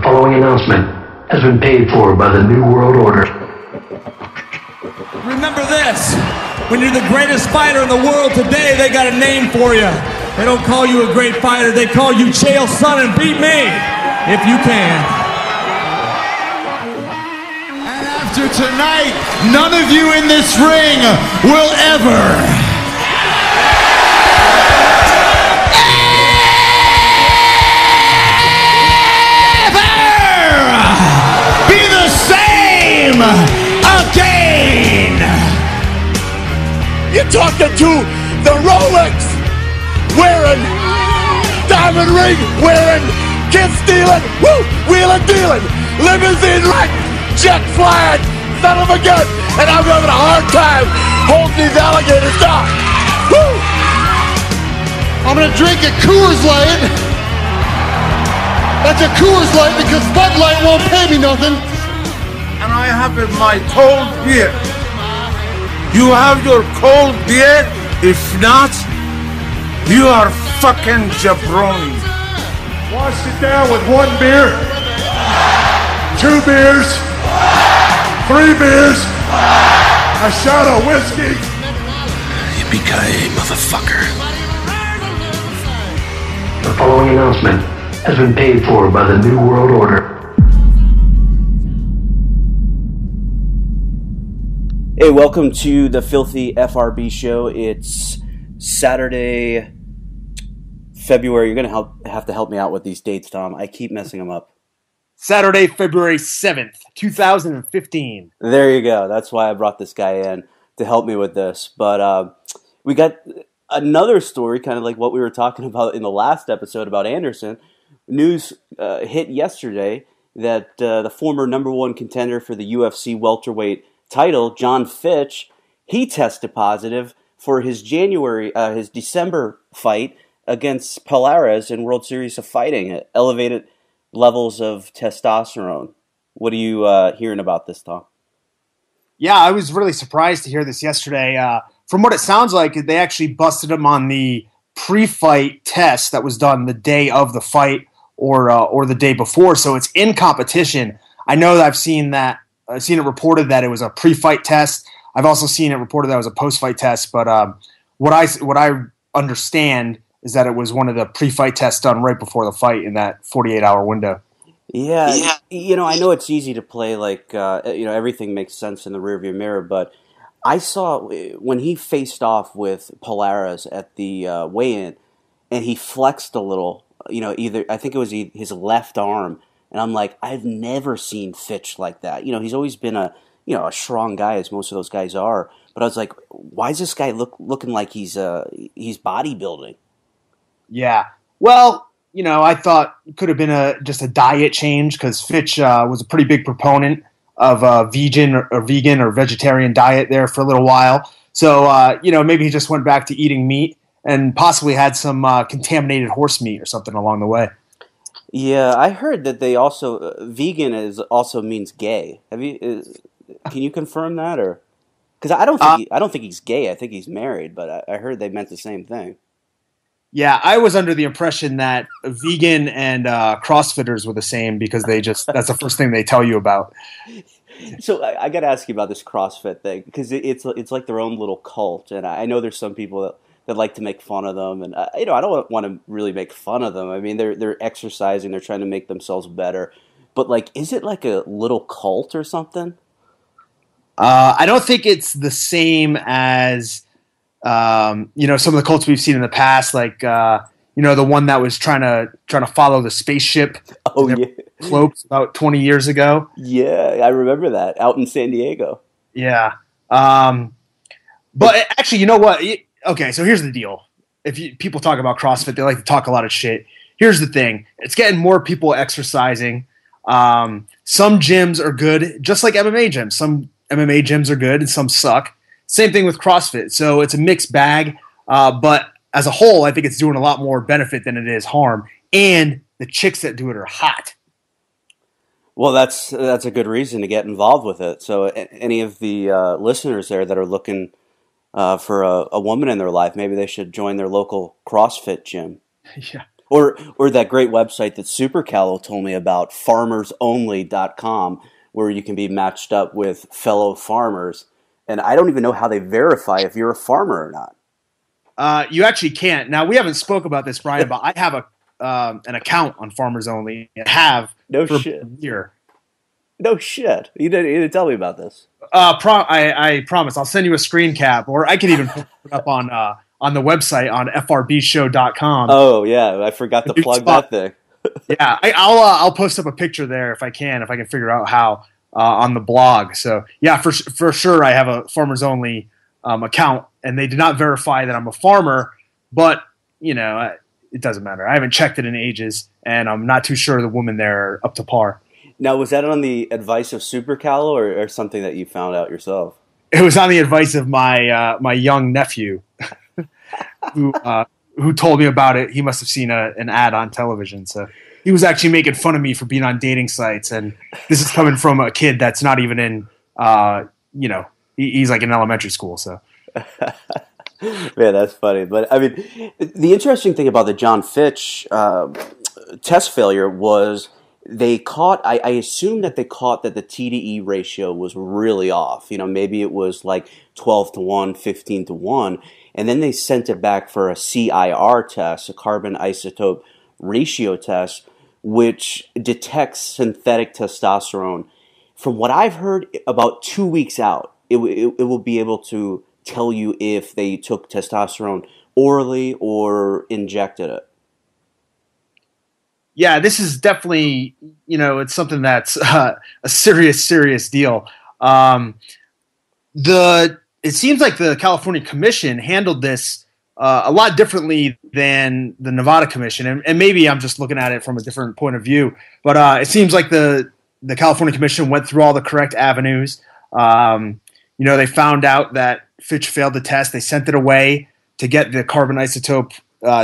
The following announcement has been paid for by the New World Order. Remember this, when you're the greatest fighter in the world today, they got a name for you. They don't call you a great fighter, they call you Chael Sonnen. Beat me, if you can. And after tonight, none of you in this ring will ever again! You're talking to the Rolex wearing, diamond ring wearing, kid stealing, woo, wheeling dealing, limousine wreck, jet flying, son of a gun, and I'm having a hard time holding these alligators down. Woo! I'm gonna drink a Coors Light. That's a Coors Light because Bud Light won't pay me nothing. And I have in my cold beer. You have your cold beer? If not, you are fucking jabroni. Wash it down with 1 beer, 2 beers, 3 beers, a shot of whiskey. Yippee-ki-yay, motherfucker. The following announcement has been paid for by the New World Order. Hey, welcome to the Filthy FRB Show. It's Saturday, February. You're going to have to help me out with these dates, Tom. I keep messing them up. Saturday, February 7th, 2015. There you go. That's why I brought this guy in to help me with this. But we got another story, kind of like what we were talking about in the last episode about Anderson. News hit yesterday that the former #1 contender for the UFC welterweight title, Jon Fitchs, he tested positive for his December fight against Polaris in World Series of Fighting at elevated levels of testosterone. What are you hearing about this, Tom? Yeah, I was really surprised to hear this yesterday. From what it sounds like, they actually busted him on the pre-fight test that was done the day of the fight or the day before, so it's in competition. I know that I've seen it reported that it was a pre-fight test. I've also seen it reported that it was a post-fight test. But what I understand is that it was one of the pre-fight tests done right before the fight in that 48-hour window. Yeah, I know it's easy to play like everything makes sense in the rearview mirror, but I saw when he faced off with Polaris at the weigh-in, and he flexed a little. I think it was his left arm. And I'm like, I've never seen Fitch like that. He's always been a strong guy, as most of those guys are. But I was like, why is this guy looking like he's bodybuilding? Yeah. Well, I thought it could have been just a diet change because Fitch was a pretty big proponent of vegan or vegetarian diet there for a little while. So, maybe he just went back to eating meat and possibly had some contaminated horse meat or something along the way. Yeah, I heard that they also vegan also means gay. Can you confirm that, or because I don't think he's gay. I think he's married, but I heard they meant the same thing. Yeah, I was under the impression that vegan and CrossFitters were the same because that's the first thing they tell you about. So I got to ask you about this CrossFit thing because it's like their own little cult, and I know there's some people that like to make fun of them, and I don't want to really make fun of them. I mean, they're exercising, they're trying to make themselves better, but like, is it like a little cult or something? I don't think it's the same as some of the cults we've seen in the past, like the one that was trying to follow the spaceship. Oh yeah, slopes about 20 years ago. Yeah, I remember that out in San Diego. Yeah, but actually, you know what? Okay, so here's the deal. People talk about CrossFit, they like to talk a lot of shit. Here's the thing. It's getting more people exercising. Some gyms are good, just like MMA gyms. Some MMA gyms are good and some suck. Same thing with CrossFit. So it's a mixed bag. But as a whole, I think it's doing a lot more benefit than it is harm. And the chicks that do it are hot. Well, that's a good reason to get involved with it. So any of the listeners there that are looking for a woman in their life, maybe they should join their local CrossFit gym. Yeah. Or that great website that Super Callow told me about, farmersonly.com, where you can be matched up with fellow farmers. And I don't even know how they verify if you're a farmer or not. You actually can't. Now, we haven't spoke about this, Brian, but I have an account on Farmers Only. I have No for shit. a year. No shit. You didn't tell me about this. I promise. I'll send you a screen cap, or I can even put it up on the website on FRBshow.com. Oh yeah, I forgot to plug that thing. Yeah, I'll post up a picture there if I can figure out how on the blog. So yeah, for sure, I have a Farmers Only account, and they did not verify that I'm a farmer, but it doesn't matter. I haven't checked it in ages, and I'm not too sure the women there are up to par. Now, was that on the advice of Super Callow or something that you found out yourself? It was on the advice of my young nephew, who told me about it. He must have seen an ad on television, so he was actually making fun of me for being on dating sites. And this is coming from a kid that's not even in, he's like in elementary school. So, man, that's funny. But I mean, the interesting thing about the Jon Fitchs test failure was they caught. I assume that they caught that the TDE ratio was really off. Maybe it was like 12-1, 15-1. And then they sent it back for a CIR test, a carbon isotope ratio test, which detects synthetic testosterone. From what I've heard, about 2 weeks out, it will be able to tell you if they took testosterone orally or injected it. Yeah, this is definitely, it's something that's a serious deal. It seems like the California Commission handled this a lot differently than the Nevada Commission, and maybe I'm just looking at it from a different point of view. But it seems like the California Commission went through all the correct avenues. They found out that Fitch failed the test. They sent it away to get the carbon isotope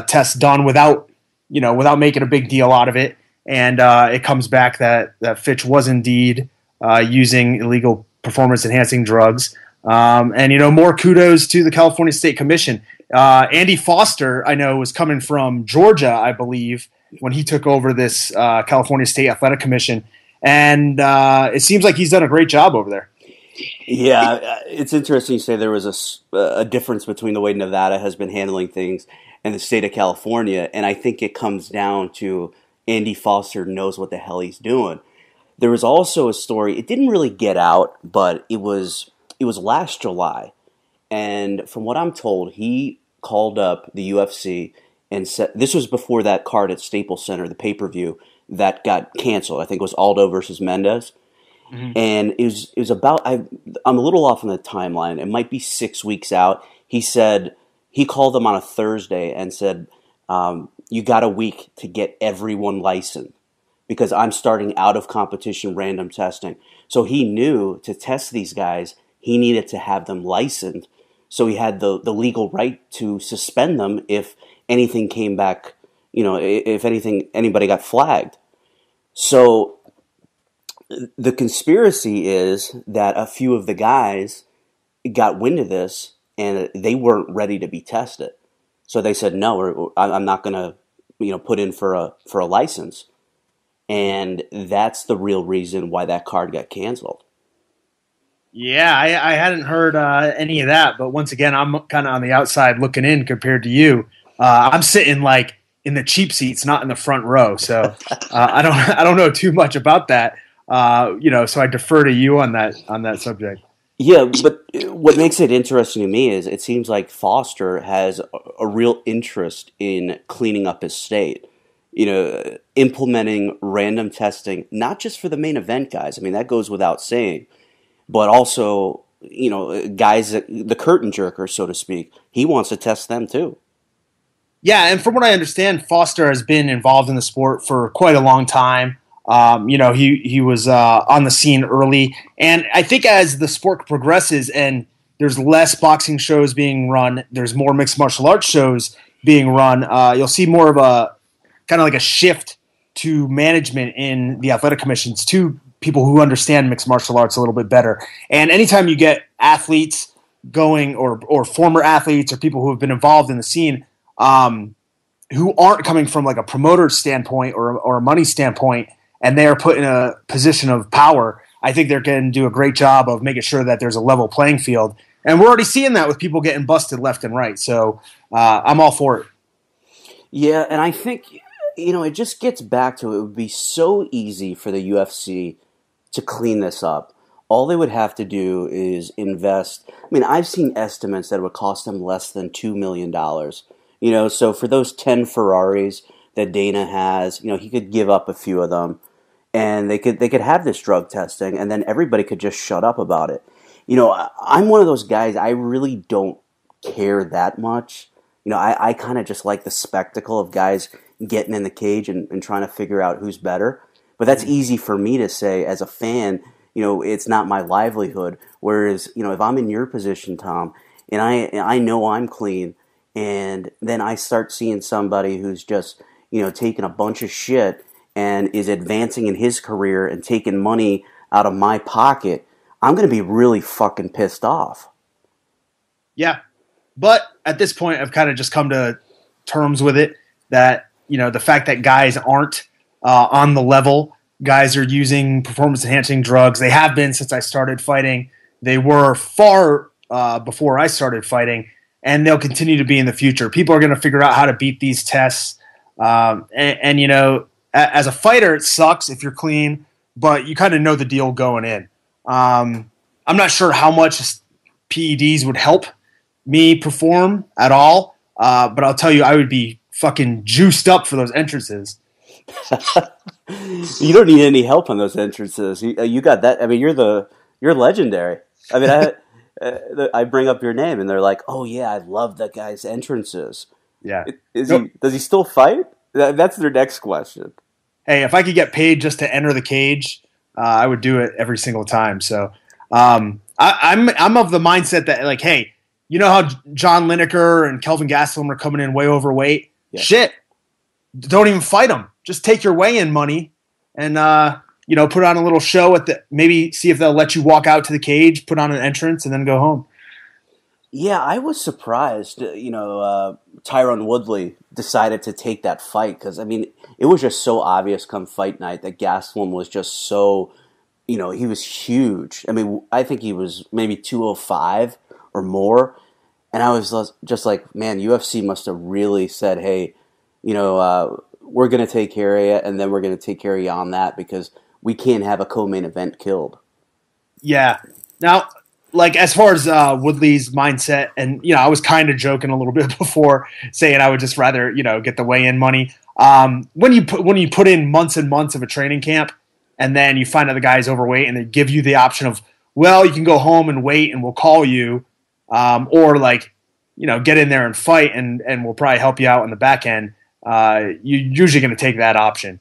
test done without making a big deal out of it. And it comes back that Fitch was indeed using illegal performance-enhancing drugs. And more kudos to the California State Commission. Andy Foster, I know, was coming from Georgia, I believe, when he took over this California State Athletic Commission. And it seems like he's done a great job over there. Yeah, it's interesting you say there was a difference between the way Nevada has been handling things and the state of California. And I think it comes down to Andy Foster knows what the hell he's doing. There was also a story, it didn't really get out, but it was last July, and from what I'm told, he called up the UFC and said, this was before that card at Staples Center, the pay-per-view, that got canceled. I think it was Aldo versus Mendez. Mm-hmm. And it was about, I'm a little off on the timeline, it might be 6 weeks out. He said, he called them on a Thursday and said, you got a week to get everyone licensed, because I'm starting out of competition random testing. So he knew to test these guys, he needed to have them licensed, so he had the legal right to suspend them if anything came back, if anybody got flagged. So the conspiracy is that a few of the guys got wind of this and they weren't ready to be tested. So they said, no, I'm not going to, put in for a license. And that's the real reason why that card got canceled. Yeah, I hadn't heard any of that, but once again, I'm kind of on the outside looking in compared to you. I'm sitting like in the cheap seats, not in the front row, so I don't know too much about that. So I defer to you on that subject. Yeah, but what makes it interesting to me is it seems like Foster has a real interest in cleaning up his state. Implementing random testing, not just for the main event guys. I mean, that goes without saying. But also, guys, the curtain jerkers, so to speak, he wants to test them too. Yeah, and from what I understand, Foster has been involved in the sport for quite a long time. He was on the scene early. And I think as the sport progresses and there's less boxing shows being run, there's more mixed martial arts shows being run, you'll see more of a kind of like a shift to management in the athletic commissions to people who understand mixed martial arts a little bit better. And anytime you get athletes going or former athletes or people who have been involved in the scene, who aren't coming from like a promoter standpoint or a money standpoint, and they are put in a position of power, I think they're going to do a great job of making sure that there's a level playing field. And we're already seeing that with people getting busted left and right. So I'm all for it. Yeah, and I think, it just gets back to it would be so easy for the UFC to clean this up. All they would have to do is invest. I mean, I've seen estimates that it would cost them less than $2 million. So for those 10 Ferraris that Dana has, he could give up a few of them, and they could have this drug testing, and then everybody could just shut up about it. I'm one of those guys, I really don't care that much. I kind of just like the spectacle of guys getting in the cage and trying to figure out who's better. But that's easy for me to say as a fan. It's not my livelihood. Whereas, if I'm in your position, Tom, and I know I'm clean, and then I start seeing somebody who's just, taking a bunch of shit and is advancing in his career and taking money out of my pocket, I'm going to be really fucking pissed off. Yeah. But at this point, I've kind of just come to terms with it that, the fact that guys aren't on the level, guys are using performance-enhancing drugs. They have been since I started fighting. They were far before I started fighting, and they'll continue to be in the future. People are going to figure out how to beat these tests. As a fighter, it sucks if you're clean, but you kind of know the deal going in. I'm not sure how much PEDs would help me perform at all, but I'll tell you, I would be fucking juiced up for those entrances. You don't need any help on those entrances. You got that. I mean, you're legendary. I mean, I bring up your name, and they're like, "Oh yeah, I love that guy's entrances." Yeah. Does he still fight? That's their next question. Hey, if I could get paid just to enter the cage, I would do it every single time. So I'm of the mindset that, like, hey, you know how John Lineker and Kelvin Gastelum are coming in way overweight? Yeah. Shit. Don't even fight them. Just take your weigh-in money and put on a little show maybe see if they'll let you walk out to the cage, put on an entrance, and then go home. Yeah, I was surprised. Tyron Woodley decided to take that fight because, I mean, it was just so obvious come fight night that Gastelum was just so, he was huge. I mean, I think he was maybe 205 or more. And I was just like, man, UFC must have really said, hey, we're going to take care of you, and then we're going to take care of you on that because we can't have a co-main event killed. Yeah. Now, like, as far as Woodley's mindset, and, I was kind of joking a little bit before saying I would just rather, get the weigh-in money. When you put in months and months of a training camp, and then you find out the guy's overweight, and they give you the option of, well, you can go home and wait, and we'll call you, or get in there and fight, and we'll probably help you out on the back end. You're usually going to take that option.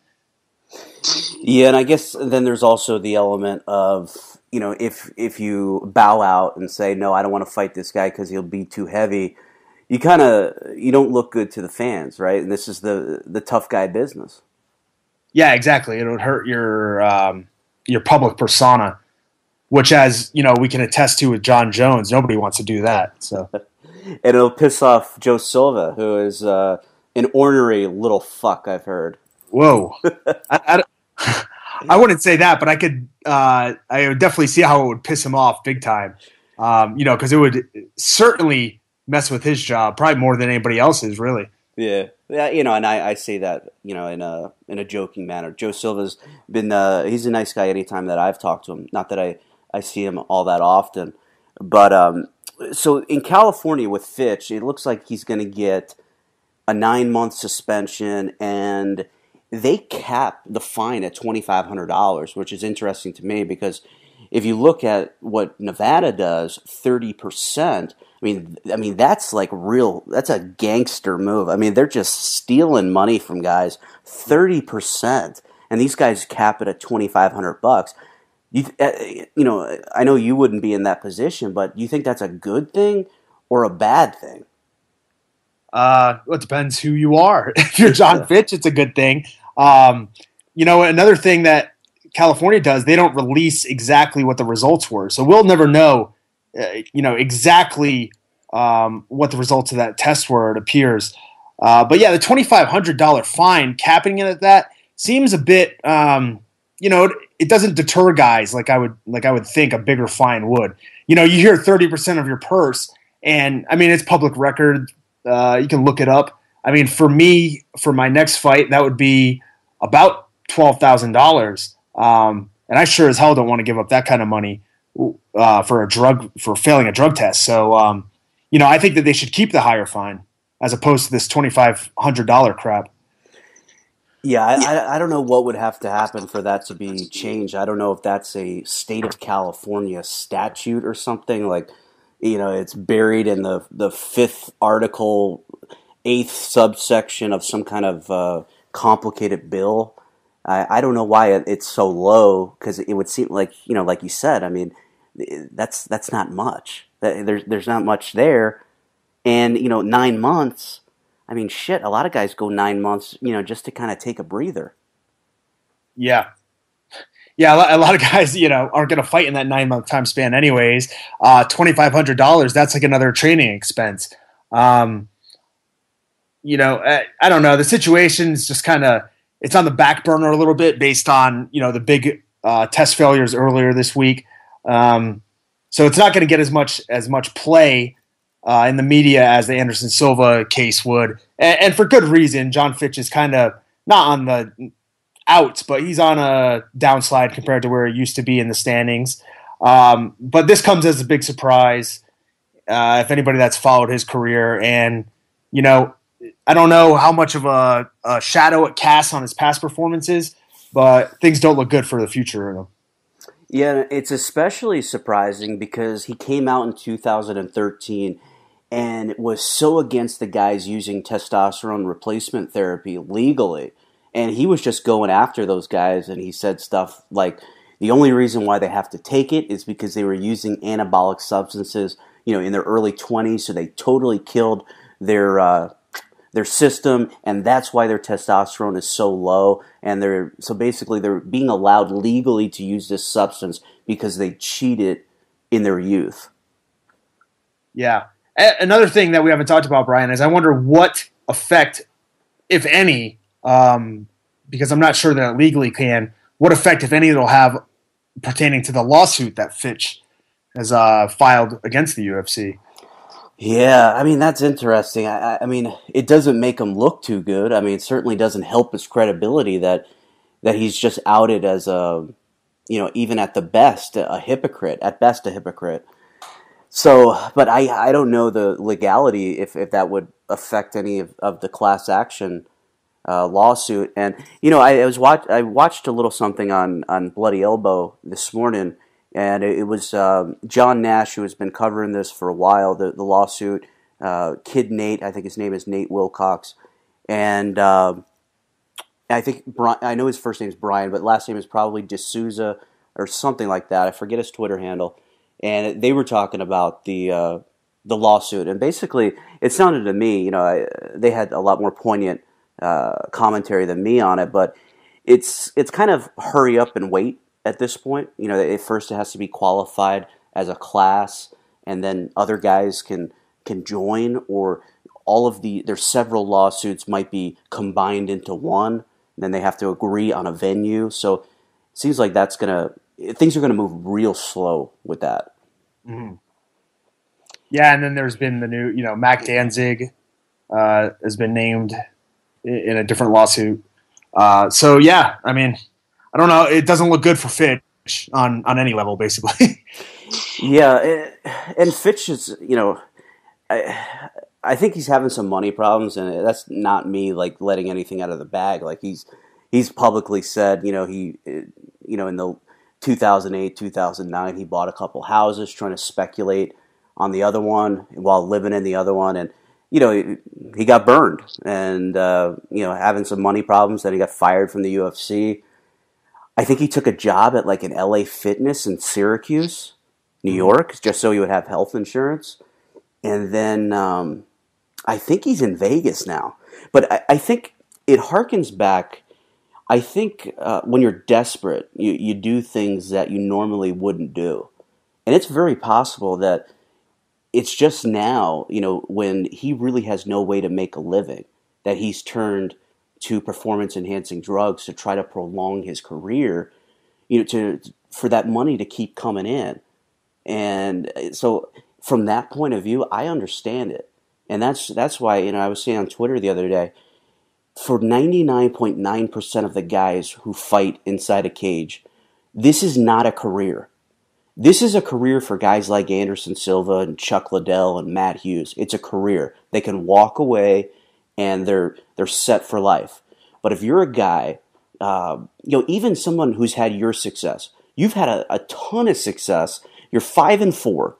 Yeah, and I guess then there's also the element of, if you bow out and say, no, I don't want to fight this guy because he'll be too heavy, you don't look good to the fans, right? And this is the tough guy business. Yeah, exactly. It would hurt your public persona, which, as we can attest to with John Jones, nobody wants to do that. So, and it'll piss off Joe Silva, who is an ornery little fuck, I've heard. Whoa. I wouldn't say that, but I would definitely see how it would piss him off big time. Because it would certainly mess with his job, probably more than anybody else's, really. Yeah, and I say that, in a joking manner. Joe Silva's been, he's a nice guy anytime that I've talked to him. Not that I see him all that often. But, so in California with Fitch, it looks like he's going to get a 9-month suspension, and they cap the fine at $2,500, which is interesting to me because if you look at what Nevada does, 30%. I mean that's like that's a gangster move. I mean, they're just stealing money from guys, 30%, and these guys cap it at $2,500. I know you wouldn't be in that position, but you think that's a good thing or a bad thing? It depends who you are. If you're Jon Fitch, it's a good thing. Another thing that California does, they don't release exactly what the results were. So we'll never know, exactly what the results of that test were, it appears. But yeah, the $2,500 fine, capping it at that, seems a bit, it doesn't deter guys like I would think a bigger fine would. You hear 30% of your purse, and I mean, it's public record. You can look it up. I mean, for me, for my next fight, that would be about $12,000. And I sure as hell don't want to give up that kind of money for failing a drug test. So, I think that they should keep the higher fine as opposed to this $2,500 crap. Yeah, I don't know what would have to happen for that to be changed. I don't know if that's a state of California statute or something. Like, it's buried in the fifth article, eighth subsection of some kind of complicated bill. I don't know why it's so low, because it would seem like, like you said, I mean, that's not much. There's not much there. And, 9 months, I mean, shit, a lot of guys go 9 months, just to kind of take a breather. Yeah. Yeah, a lot of guys, aren't going to fight in that 9-month time span anyways. $2,500, that's like another training expense. I don't know. The situation's just kind of, it's on the back burner a little bit based on, the big test failures earlier this week. So it's not going to get as much play in the media as the Anderson Silva case would. And for good reason. Jon Fitchs is kind of not on the outs, but he's on a downslide compared to where he used to be in the standings. But this comes as a big surprise if anybody that's followed his career. And, I don't know how much of a shadow it casts on his past performances, but things don't look good for the future of him. Yeah, it's especially surprising because he came out in 2013 and was so against the guys using testosterone replacement therapy legally. And he was just going after those guys, and he said stuff like the only reason why they have to take it is because they were using anabolic substances, in their early 20s, so they totally killed their system, and that's why their testosterone is so low. And they're being allowed legally to use this substance because they cheated in their youth. Yeah. Another thing that we haven't talked about, Brian, is I wonder what effect, if any, because I'm not sure that it legally can, what effect, if any, it'll have pertaining to the lawsuit that Fitch has filed against the UFC. Yeah, I mean, that's interesting. I mean, it doesn't make him look too good. I mean, it certainly doesn't help his credibility that he's just outed as even at the best, a hypocrite. At best, a hypocrite. So, but I don't know the legality if that would affect any of the class action lawsuit. And, I watched a little something on Bloody Elbow this morning. And it was John Nash, who has been covering this for a while, the lawsuit. Kid Nate, I think his name is Nate Wilcox. And I think, I know his first name is Brian, but last name is probably D'Souza or something like that. I forget his Twitter handle. And they were talking about the lawsuit. And basically, it sounded to me, they had a lot more poignant commentary than me on it. But it's kind of hurry up and wait. At this point, at first it has to be qualified as a class, and then other guys can join, or there's several lawsuits might be combined into one, and then they have to agree on a venue. So it seems like things are gonna move real slow with that. Mm-hmm. Yeah, and then there's been the new, Mac Danzig has been named in a different lawsuit. So yeah, I mean, I don't know. It doesn't look good for Fitch on any level, basically. Yeah, and Fitch is, I think he's having some money problems, and that's not me like letting anything out of the bag. Like he's publicly said, he in the 2008, 2009, he bought a couple houses trying to speculate on the other one while living in the other one, and he got burned, and having some money problems. Then he got fired from the UFC. I think he took a job at like an LA Fitness in Syracuse, New York, just so he would have health insurance. And then I think he's in Vegas now. But I think it harkens back. I think when you're desperate, you do things that you normally wouldn't do. And it's very possible that it's just now, when he really has no way to make a living. that he's turned to performance-enhancing drugs to try to prolong his career, for that money to keep coming in. And so from that point of view, I understand it. And that's why, I was saying on Twitter the other day, for 99.9% of the guys who fight inside a cage, this is not a career. This is a career for guys like Anderson Silva and Chuck Liddell and Matt Hughes. It's a career. They can walk away and they're set for life. But if you're a guy, even someone who's had your success, you've had a ton of success. You're 5-4.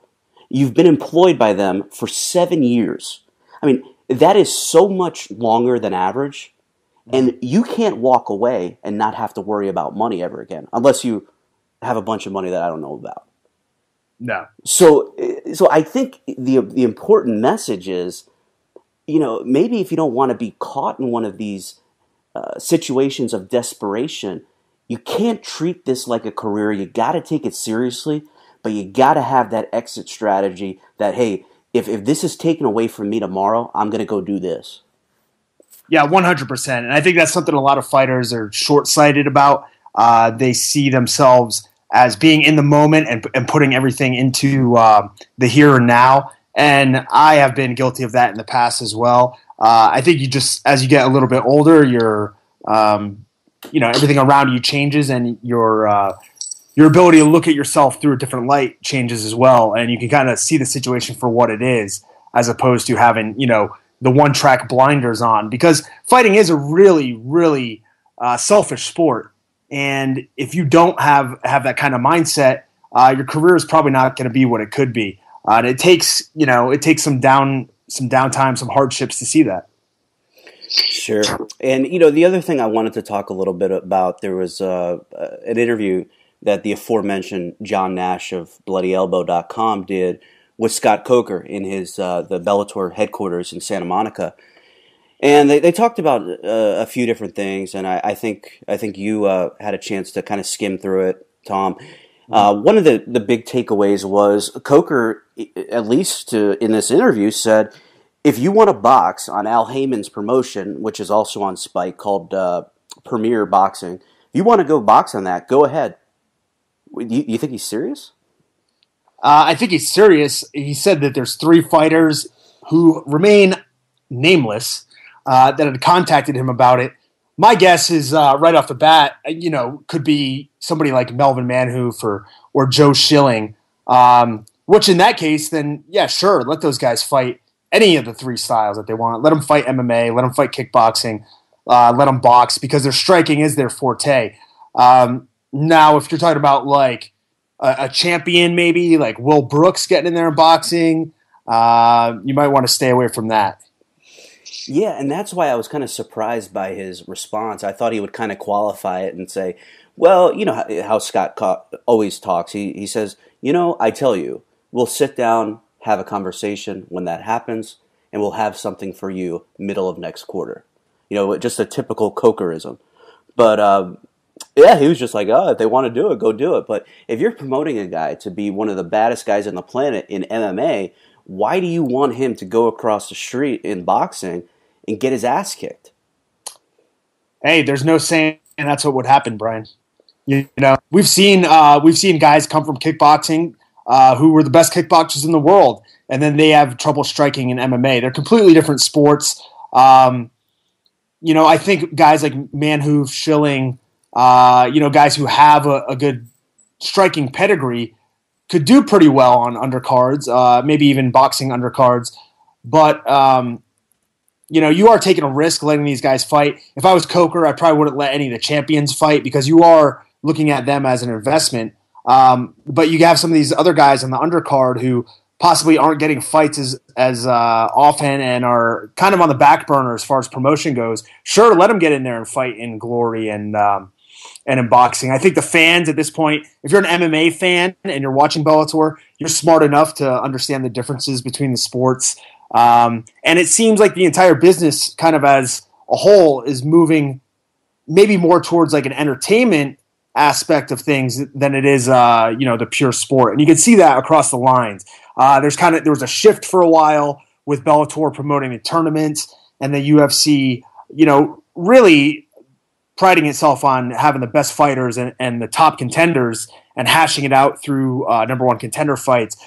You've been employed by them for 7 years. I mean, that is so much longer than average. And you can't walk away and not have to worry about money ever again, unless you have a bunch of money that I don't know about. No. So I think the important message is, maybe if you don't want to be caught in one of these situations of desperation, you can't treat this like a career. You got to take it seriously, but you got to have that exit strategy that, hey, if this is taken away from me tomorrow, I'm going to go do this. Yeah, 100%. And I think that's something a lot of fighters are short-sighted about. They see themselves as being in the moment and putting everything into the here and now. And I have been guilty of that in the past as well. I think you just, as you get a little bit older, your everything around you changes, and your ability to look at yourself through a different light changes as well. And you can kind of see the situation for what it is, as opposed to having, the one-track blinders on, because fighting is a really, really selfish sport. And if you don't have that kind of mindset, your career is probably not going to be what it could be. And it takes some downtime, some hardships to see that. Sure. And, the other thing I wanted to talk a little bit about, there was an interview that the aforementioned John Nash of BloodyElbow.com did with Scott Coker in his the Bellator headquarters in Santa Monica, and they talked about a few different things, and I think you had a chance to kind of skim through it, Tom. One of the big takeaways was Coker, at least in this interview, said, if you want to box on Al Heyman's promotion, which is also on Spike, called Premier Boxing, if you want to go box on that, go ahead. You think he's serious? I think he's serious. He said that there's 3 fighters who remain nameless that had contacted him about it. My guess is right off the bat, could be somebody like Melvin Manhoef or Joe Schilling, which in that case, then, yeah, sure, let those guys fight any of the 3 styles that they want. Let them fight MMA, let them fight kickboxing, let them box, because their striking is their forte. Now, if you're talking about like a champion, maybe like Will Brooks getting in there and boxing, you might want to stay away from that. Yeah, and that's why I was kind of surprised by his response. I thought he would kind of qualify it and say, well, how Scott always talks. He says, I tell you, we'll sit down, have a conversation when that happens, and we'll have something for you middle of next quarter. Just a typical Cokerism. But yeah, he was just like, if they want to do it, go do it. But if you're promoting a guy to be one of the baddest guys on the planet in MMA, why do you want him to go across the street in boxing and get his ass kicked? Hey, there's no saying that's what would happen, Brian. We've seen guys come from kickboxing who were the best kickboxers in the world, and then they have trouble striking in MMA. They're completely different sports. I think guys like Manhoef, Schilling, guys who have a good striking pedigree could do pretty well on undercards, maybe even boxing undercards. But, you are taking a risk letting these guys fight. If I was Coker, I probably wouldn't let any of the champions fight, because you are looking at them as an investment. But you have some of these other guys on the undercard who possibly aren't getting fights as often and are kind of on the back burner as far as promotion goes. Sure, let them get in there and fight in glory and in boxing. I think the fans at this point, if you're an MMA fan and you're watching Bellator, you're smart enough to understand the differences between the sports. And it seems like the entire business kind of as a whole is moving maybe more towards like an entertainment aspect of things than it is, the pure sport. And you can see that across the lines. There was a shift for a while with Bellator promoting the tournaments and the UFC, really priding itself on having the best fighters and the top contenders and hashing it out through number one contender fights.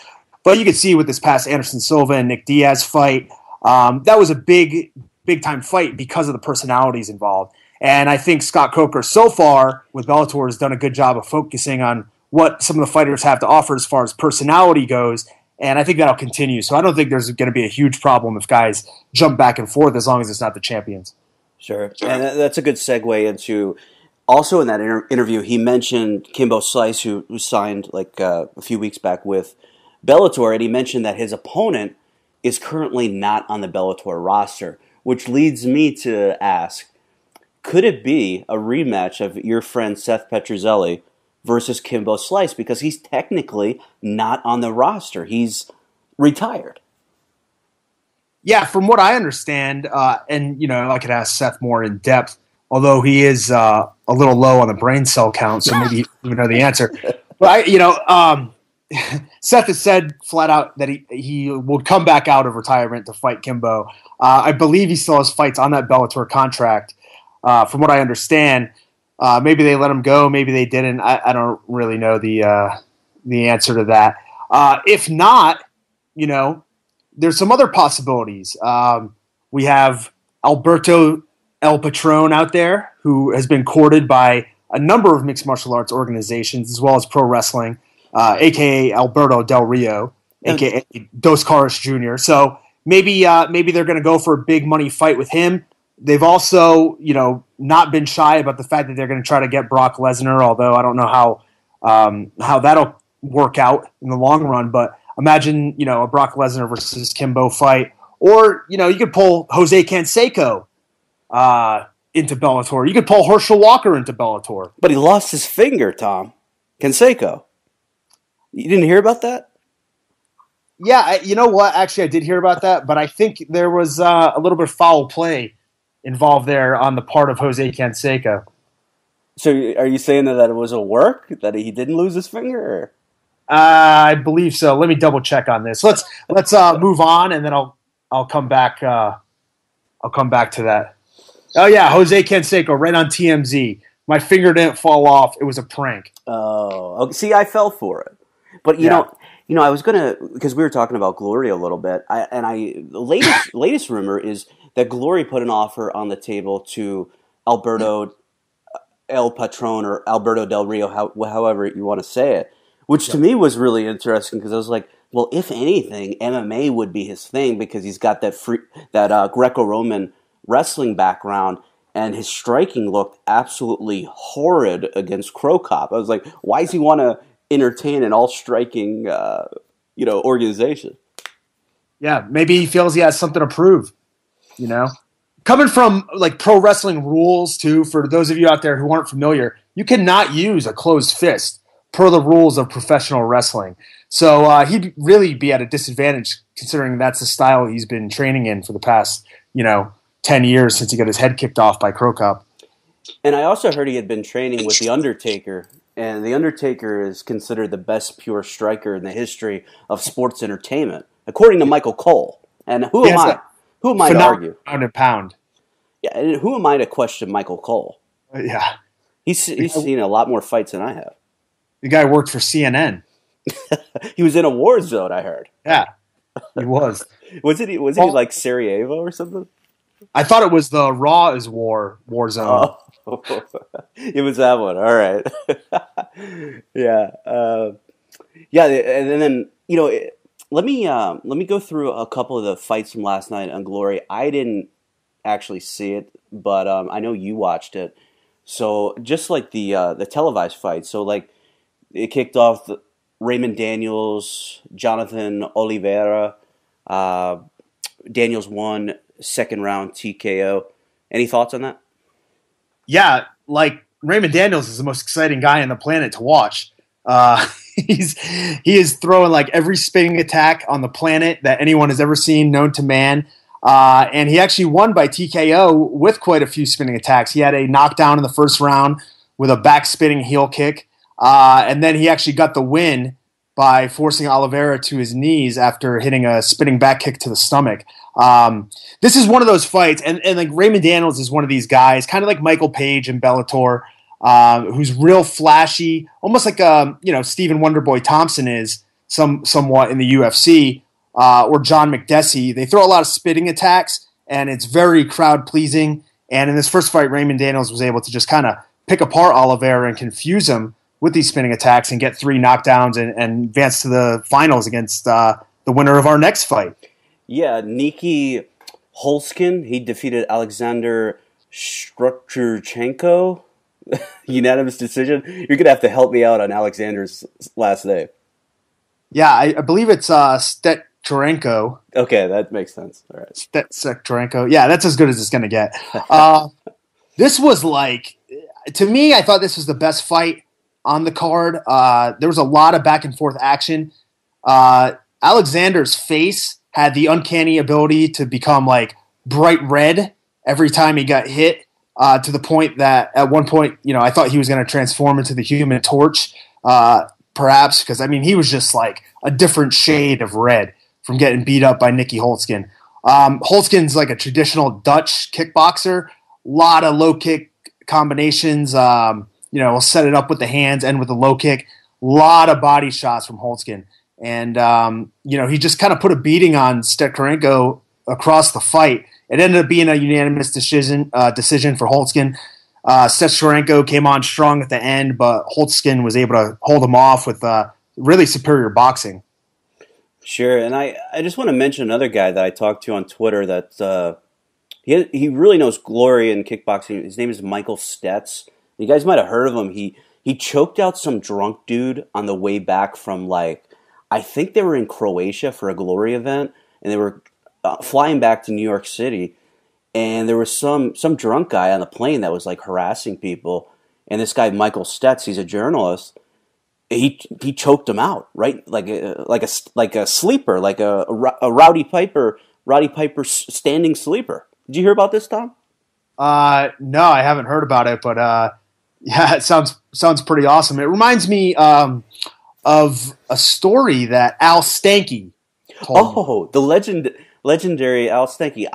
But you could see with this past Anderson Silva and Nick Diaz fight, that was a big time fight because of the personalities involved. And I think Scott Coker so far with Bellator has done a good job of focusing on what some of the fighters have to offer as far as personality goes. And I think that'll continue. So I don't think there's going to be a huge problem if guys jump back and forth as long as it's not the champions. Sure. And that's a good segue into, also in that interview, he mentioned Kimbo Slice, who signed like a few weeks back with Bellator, and he mentioned that his opponent is currently not on the Bellator roster, which leads me to ask, could it be a rematch of your friend Seth Petruzzelli versus Kimbo Slice? Because he's technically not on the roster. He's retired. Yeah, from what I understand, and I could ask Seth more in depth, although he is a little low on the brain cell count, so maybe you know the answer. But Seth has said flat out that he will come back out of retirement to fight Kimbo. I believe he still has fights on that Bellator contract. From what I understand, maybe they let him go, maybe they didn't. I don't really know the answer to that. If not, there's some other possibilities. We have Alberto El Patron out there, who has been courted by a number of mixed martial arts organizations as well as pro wrestling, a.k.a. Alberto Del Rio, a.k.a. Dos Caras Jr. So maybe they're going to go for a big money fight with him. They've also, not been shy about the fact that they're going to try to get Brock Lesnar, although I don't know how that'll work out in the long run. But imagine, a Brock Lesnar versus Kimbo fight. Or, you could pull Jose Canseco into Bellator. You could pull Herschel Walker into Bellator. But he lost his finger, Tom. Canseco. You didn't hear about that? Yeah, you know what? Actually, I did hear about that, but I think there was a little bit of foul play involved there on the part of Jose Canseco. So are you saying that it was a work? That he didn't lose his finger? Or? I believe so. Let me double check on this. Let's move on, and then I'll come back. I'll come back to that. Oh yeah, Jose Canseco right on TMZ. My finger didn't fall off. It was a prank. Oh, see, I fell for it. But you know, I was gonna, because we were talking about Glory a little bit. The latest rumor is that Glory put an offer on the table to Alberto El Patron or Alberto Del Rio, however you want to say it, which to me was really interesting because I was like, well, if anything, MMA would be his thing because he's got that Greco-Roman wrestling background, and his striking looked absolutely horrid against Crow Cop. I was like, why does he want to entertain an all-striking, organization? Yeah, maybe he feels he has something to prove. Coming from like pro wrestling rules too, for those of you out there who aren't familiar, you cannot use a closed fist per the rules of professional wrestling. So he'd really be at a disadvantage considering that's the style he's been training in for the past, 10 years since he got his head kicked off by Crow Cop. And I also heard he had been training with The Undertaker, and The Undertaker is considered the best pure striker in the history of sports entertainment, according to Michael Cole. And who am I? Who am I to argue? Pound and pound. Yeah, and who am I to question Michael Cole? Yeah. He's seen a lot more fights than I have. The guy worked for CNN. He was in a war zone, I heard. Yeah, he was. Was he like Sarajevo or something? I thought it was the Raw is War zone. Oh. It was that one. All right. Yeah. And then, let me go through a couple of the fights from last night on Glory. I didn't actually see it, but I know you watched it. So just like the televised fight, so like it kicked off Raymond Daniels, Jonathan Oliveira. Daniels won second round TKO. Any thoughts on that? Yeah, like Raymond Daniels is the most exciting guy on the planet to watch. He is throwing like every spinning attack on the planet that anyone has ever seen, known to man. And he actually won by TKO with quite a few spinning attacks. He had a knockdown in the first round with a back spinning heel kick. And then he actually got the win by forcing Oliveira to his knees after hitting a spinning back kick to the stomach. This is one of those fights, and like Raymond Daniels is one of these guys, kind of like Michael Page in Bellator, who's real flashy, almost like Stephen Wonderboy Thompson is somewhat in the UFC, or John McDessie. They throw a lot of spitting attacks, and it's very crowd pleasing. And in this first fight, Raymond Daniels was able to just kind of pick apart Oliveira and confuse him with these spinning attacks and get 3 knockdowns and advance to the finals against the winner of our next fight. Yeah, Niki Holzkin, he defeated Alexander Strukturchenko. Unanimous decision. You're going to have to help me out on Alexander's last name. Yeah, I believe it's Stetcharenko. Okay, that makes sense. All right. Stetcharenko. Yeah, that's as good as it's going to get. This was to me, I thought this was the best fight on the card. There was a lot of back and forth action. Alexander's face had the uncanny ability to become bright red every time he got hit, to the point that at one point, I thought he was going to transform into the Human Torch, perhaps, because he was just like a different shade of red from getting beat up by Niki Holzkin. Holzkin's like a traditional Dutch kickboxer, a lot of low kick combinations. We'll set it up with the hands and with the low kick. A lot of body shots from Holzkin. And, he just kind of put a beating on Stetcharenko across the fight. It ended up being a unanimous decision for Holzkin. Stetcharenko came on strong at the end, but Holzkin was able to hold him off with really superior boxing. Sure, and I just want to mention another guy that I talked to on Twitter that he really knows glory in kickboxing. His name is Michael Stetz. You guys might have heard of him. He choked out some drunk dude on the way back from I think they were in Croatia for a glory event, and they were flying back to New York City, and there was some drunk guy on the plane that was harassing people, and this guy Michael Stetz, he's a journalist. He choked him out, right? Like a sleeper, like a Rowdy Piper standing sleeper. Did you hear about this, Tom? No, I haven't heard about it, but yeah, it sounds pretty awesome. It reminds me of a story that Al Stanky told me. The legendary Al Stanky.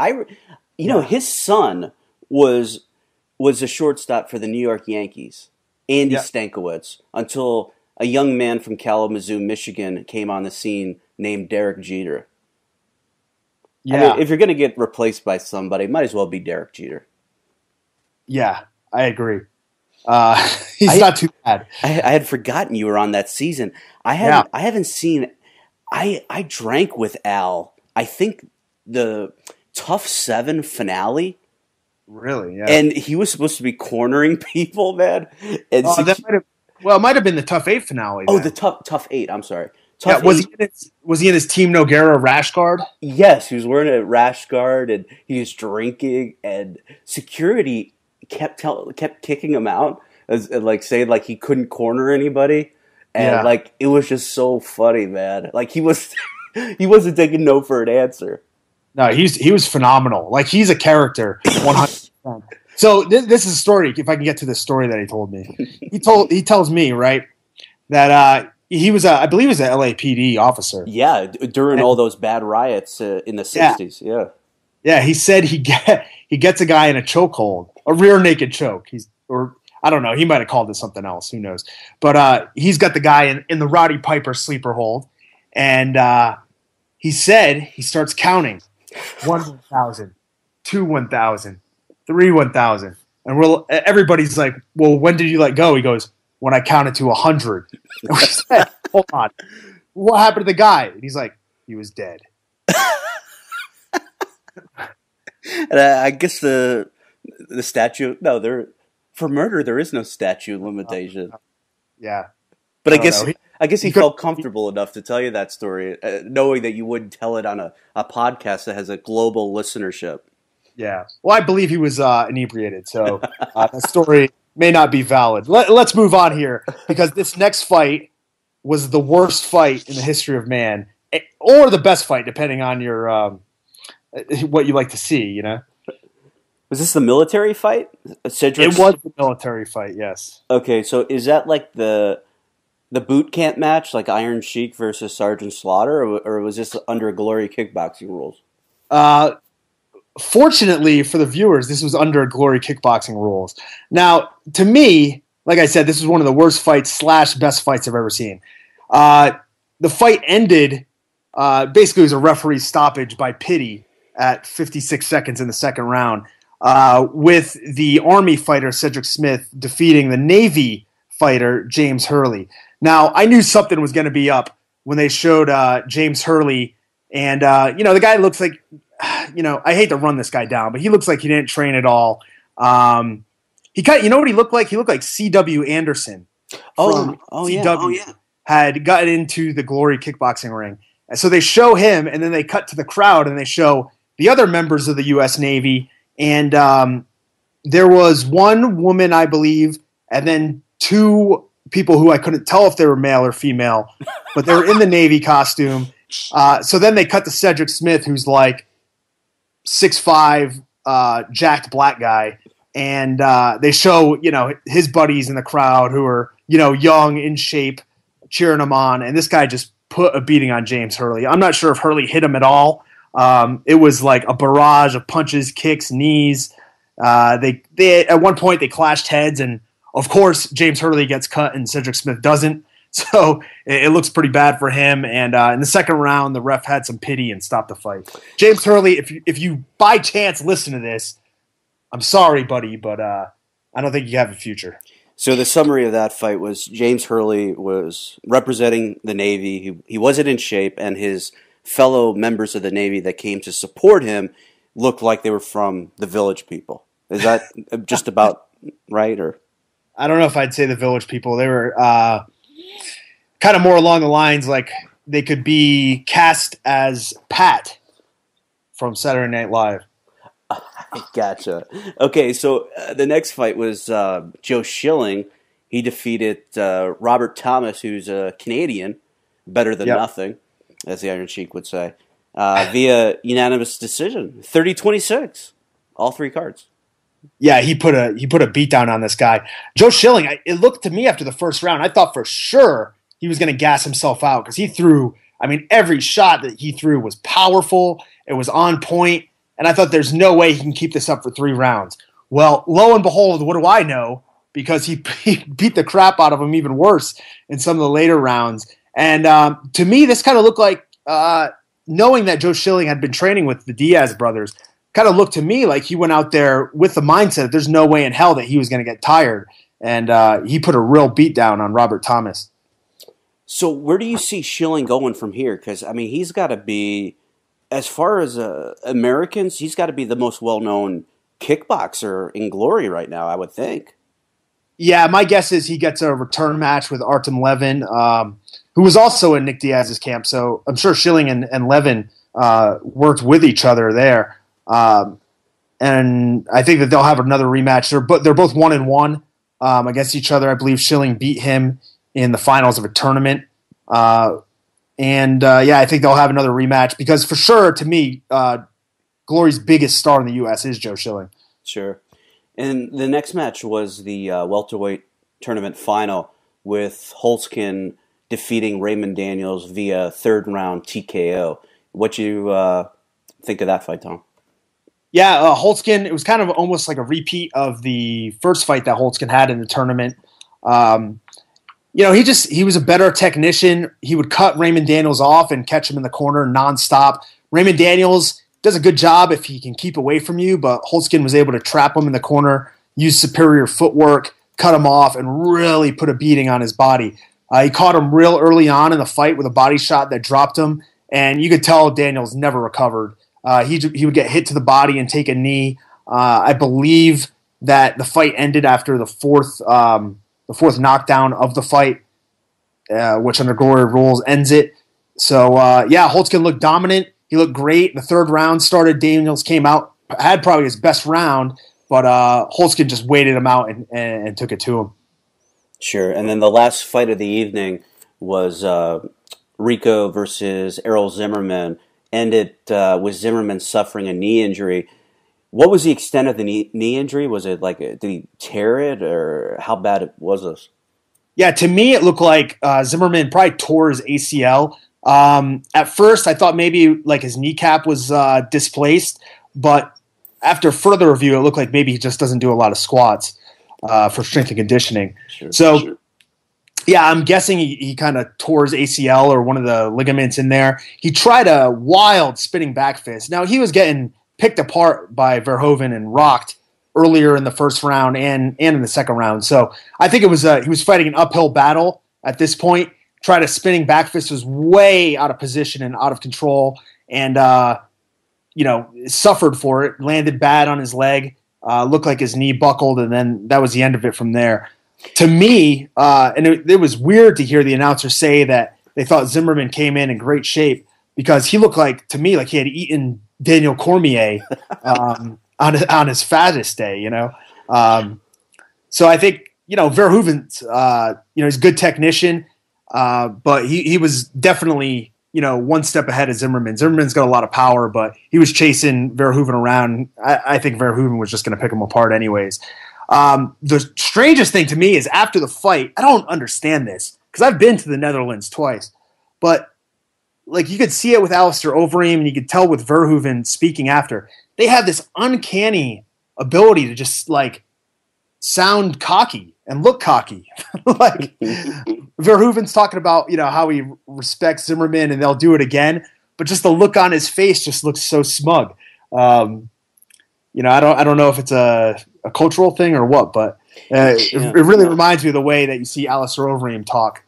His son was a shortstop for the New York Yankees, Andy Stankiewicz, until a young man from Kalamazoo, Michigan, came on the scene named Derek Jeter. Yeah, if you're going to get replaced by somebody, it might as well be Derek Jeter. Yeah, I agree. He's not too bad. I had forgotten you were on that season. I haven't seen. I drank with Al. I think the Tough 7 finale. Really? Yeah. And he was supposed to be cornering people, man. And it might have been the Tough 8 finale. Oh, then. the Tough 8. I'm sorry. Was he in his Team Nogueira rash guard? Yes, he was wearing a rash guard, and he was drinking, and security kept kicking him out, and saying he couldn't corner anybody, and it was just so funny, man. He wasn't taking no for an answer. No, he was phenomenal. He's a character, 100%. So this is a story. If I can get to the story that he told me, he tells me right that he was I believe he was an LAPD officer. Yeah, during all those bad riots in the 60s. Yeah. Yeah, he said he gets a guy in a chokehold, a rear naked choke. I don't know. He might have called it something else. Who knows? But he's got the guy in the Roddy Piper sleeper hold, and he said he starts counting 1,000, 2 1,000, 3 1,000, and everybody's like, "Well, when did you let go?" He goes, "When I counted to 100." And we said, "Hold on, what happened to the guy?" And he's like, "He was dead." And I guess the statute. No, for murder there is no statute limitation. Yeah, but I guess he felt comfortable enough to tell you that story, knowing that you wouldn't tell it on a podcast that has a global listenership. Yeah. Well, I believe he was inebriated, so that story may not be valid. Let's move on here, because this next fight was the worst fight in the history of man, or the best fight, depending on your what you like to see. Was this the military fight? It was the military fight. Yes. Okay, so is that like the the boot camp match, like Iron Sheik versus Sergeant Slaughter, or was this under Glory kickboxing rules? Fortunately for the viewers, this was under Glory kickboxing rules. Now, to me, like I said, this was one of the worst fights / best fights I've ever seen. The fight ended, basically it was a referee stoppage by pity at 56 seconds in the second round, with the Army fighter Cedric Smith defeating the Navy fighter James Hurley. Now, I knew something was going to be up when they showed James Hurley, and the guy looks like, I hate to run this guy down, but he looks like he didn't train at all. You know what he looked like? He looked like C.W. Anderson. Yeah. Had gotten into the Glory kickboxing ring. And so they show him, and then they cut to the crowd, and they show the other members of the U.S. Navy. And there was one woman, I believe, and then two people who I couldn't tell if they were male or female, but they were in the Navy costume. So then they cut to Cedric Smith, who's like 6'5", jacked black guy. And they show, his buddies in the crowd who are, young, in shape, cheering him on. And this guy just put a beating on James Hurley. I'm not sure if Hurley hit him at all. It was like a barrage of punches, kicks, knees. They at one point they clashed heads, and of course James Hurley gets cut and Cedric Smith doesn't. So it looks pretty bad for him. And in the second round, the ref had some pity and stopped the fight. James Hurley, if you by chance listen to this, I'm sorry, buddy, but I don't think you have a future. So the summary of that fight was James Hurley was representing the Navy. He wasn't in shape, and his fellow members of the Navy that came to support him looked like they were from the Village People. Is that just about right? Or I don't know if I'd say the Village People. They were kind of more along the lines like they could be cast as Pat from Saturday Night Live. Gotcha. Okay, so the next fight was Joe Schilling. He defeated Robert Thomas, who's a Canadian, better than nothing, as the Iron Sheik would say, via unanimous decision, 30-26, all three cards. Yeah, he put a beat down on this guy. Joe Schilling, it looked to me after the first round, I thought for sure he was going to gas himself out because he threw, every shot that he threw was powerful. It was on point. And I thought there's no way he can keep this up for 3 rounds. Well, lo and behold, what do I know? Because he beat the crap out of him even worse in some of the later rounds. And to me, this kind of looked like, knowing that Joe Schilling had been training with the Diaz brothers, kind of looked to me like he went out there with the mindset that there's no way in hell that he was going to get tired. And he put a real beat down on Robert Thomas. So where do you see Schilling going from here? Because, he's got to be... As far as Americans, he's got to be the most well-known kickboxer in Glory right now, I would think. Yeah, my guess is he gets a return match with Artem Levin, who was also in Nick Diaz's camp. So I'm sure Schilling and Levin worked with each other there. And I think that they'll have another rematch. They're both 1-1 against each other. I believe Schilling beat him in the finals of a tournament. I think they'll have another rematch because for sure, to me, Glory's biggest star in the U.S. is Joe Schilling. Sure. And the next match was the welterweight tournament final with Holtzkin defeating Raymond Daniels via third round TKO. What you think of that fight, Tom? Yeah, Holtzkin, it was kind of almost like a repeat of the first fight that Holtzkin had in the tournament. He was a better technician. He would cut Raymond Daniels off and catch him in the corner nonstop. Raymond Daniels does a good job if he can keep away from you, but Holtzkin was able to trap him in the corner, use superior footwork, cut him off, and really put a beating on his body. He caught him real early on in the fight with a body shot that dropped him, and you could tell Daniels never recovered. He would get hit to the body and take a knee. I believe that the fight ended after the fourth knockdown of the fight, which under Glory rules ends it. So, Holtzkin looked dominant. He looked great. The third round started. Daniels came out, had probably his best round, but Holtzkin just waited him out and took it to him. Sure. And then the last fight of the evening was Rico versus Errol Zimmerman, ended with Zimmerman suffering a knee injury. What was the extent of the knee injury? Was it did he tear it, or how bad was this? Yeah, to me, it looked like Zimmerman probably tore his ACL. At first, I thought maybe like his kneecap was displaced, but after further review, it looked like maybe he just doesn't do a lot of squats for strength and conditioning. Sure. Yeah, I'm guessing he kind of tore his ACL or one of the ligaments in there. He tried a wild spinning back fist. Now, he was getting picked apart by Verhoeven and rocked earlier in the first round and in the second round. So I think it was he was fighting an uphill battle at this point. Tried a spinning back fist, was way out of position and out of control, and suffered for it. Landed bad on his leg. Looked like his knee buckled, and then that was the end of it from there. To me, and it was weird to hear the announcer say that they thought Zimmerman came in great shape because he looked like, to me, like he had eaten Daniel Cormier on his fattest day, So I think, Verhoeven's, he's a good technician, but he was definitely, one step ahead of Zimmerman. Zimmerman's got a lot of power, but he was chasing Verhoeven around. I think Verhoeven was just going to pick him apart anyways. The strangest thing to me is after the fight, I don't understand this because I've been to the Netherlands twice, but like you could see it with Alistair Overeem and you could tell with Verhoeven speaking after. They have this uncanny ability to just like sound cocky and look cocky. Like Verhoeven's talking about, how he respects Zimmerman and they'll do it again, but just the look on his face just looks so smug. I don't know if it's a cultural thing or what, but it really reminds me of the way that you see Alistair Overeem talk